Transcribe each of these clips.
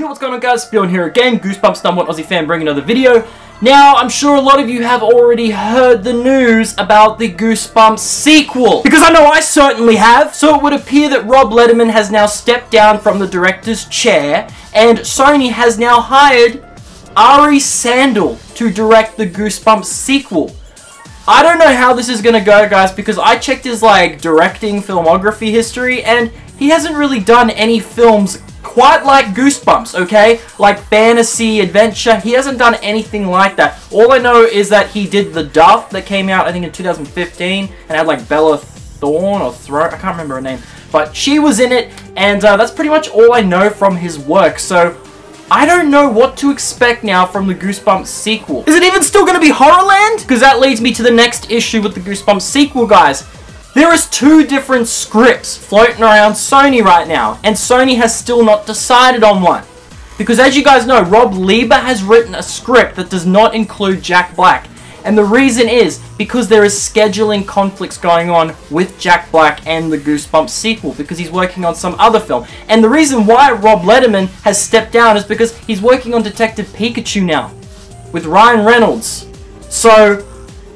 Yo, what's going on guys? Bjorn here again, Goosebumps #1 Aussie fan bringing another video. Now, I'm sure a lot of you have already heard the news about the Goosebumps sequel. Because I know I certainly have. So it would appear that Rob Letterman has now stepped down from the director's chair, and Sony has now hired Ari Sandel to direct the Goosebumps sequel. I don't know how this is gonna go, guys, because I checked his, directing filmography history, and he hasn't really done any films quite like Goosebumps, okay? Like fantasy, adventure, he hasn't done anything like that. All I know is that he did The Duff that came out, I think, in 2015, and had, Bella Thorne, or Throat, I can't remember her name. But she was in it, and that's pretty much all I know from his work, so I don't know what to expect now from the Goosebumps sequel. Is it even still going to be Horrorland? Because that leads me to the next issue with the Goosebumps sequel, guys. There is two different scripts floating around Sony right now, and Sony has still not decided on one. Because as you guys know, Rob Lieber has written a script that does not include Jack Black. And the reason is because there is scheduling conflicts going on with Jack Black and the Goosebumps sequel, because he's working on some other film. And the reason why Rob Letterman has stepped down is because he's working on Detective Pikachu now with Ryan Reynolds. So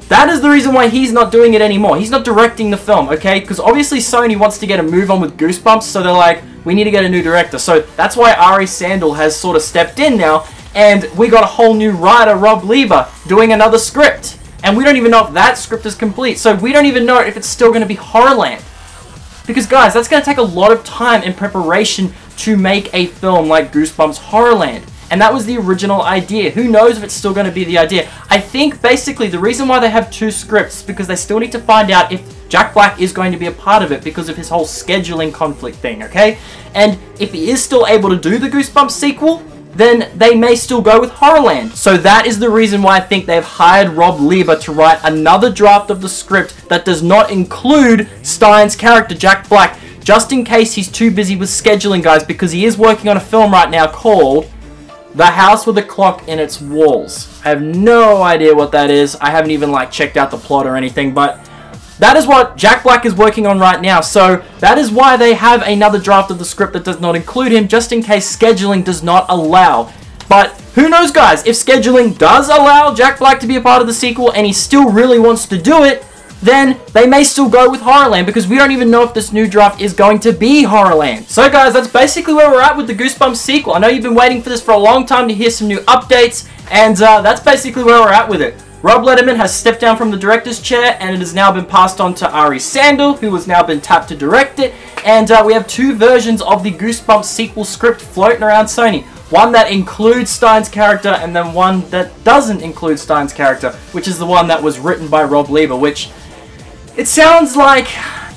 that is the reason why he's not doing it anymore. He's not directing the film, okay? Because obviously Sony wants to get a move on with Goosebumps, so they're like, we need to get a new director. So that's why Ari Sandel has sort of stepped in now, and we got a whole new writer, Rob Lieber, doing another script. And we don't even know if that script is complete, so we don't even know if it's still going to be Horrorland. Because guys, that's going to take a lot of time in preparation to make a film like Goosebumps Horrorland. And that was the original idea. Who knows if it's still going to be the idea. I think basically the reason why they have two scripts is because they still need to find out if Jack Black is going to be a part of it because of his whole scheduling conflict thing, okay? And if he is still able to do the Goosebumps sequel, then they may still go with Horrorland. So that is the reason why I think they've hired Rob Lieber to write another draft of the script that does not include Stine's character, Jack Black, just in case he's too busy with scheduling, guys, because he is working on a film right now called The House with a Clock in Its Walls. I have no idea what that is. I haven't even checked out the plot or anything, but that is what Jack Black is working on right now. So that is why they have another draft of the script that does not include him, just in case scheduling does not allow. But who knows, guys, if scheduling does allow Jack Black to be a part of the sequel and he still really wants to do it, then they may still go with Horrorland, because we don't even know if this new draft is going to be Horrorland. So guys, that's basically where we're at with the Goosebumps sequel. I know you've been waiting for this for a long time to hear some new updates, and that's basically where we're at with it. Rob Letterman has stepped down from the director's chair, and it has now been passed on to Ari Sandel, who has now been tapped to direct it, and we have two versions of the Goosebumps sequel script floating around Sony. One that includes Stine's character, and then one that doesn't include Stine's character, which is the one that was written by Rob Lieber, which it sounds like,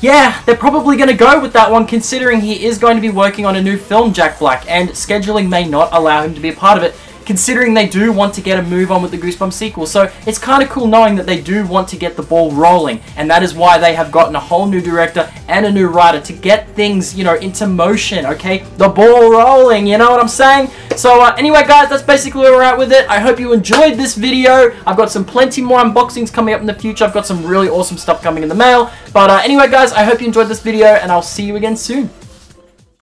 yeah, they're probably going to go with that one, considering he is going to be working on a new film, Jack Black, and scheduling may not allow him to be a part of it, considering they do want to get a move on with the Goosebumps sequel. So it's kind of cool knowing that they do want to get the ball rolling, and that is why they have gotten a whole new director and a new writer to get things, into motion, okay? The ball rolling, you know what I'm saying? So anyway, guys, that's basically where we're at with it. I hope you enjoyed this video. I've got plenty more unboxings coming up in the future. I've got some really awesome stuff coming in the mail. But anyway, guys, I hope you enjoyed this video, and I'll see you again soon.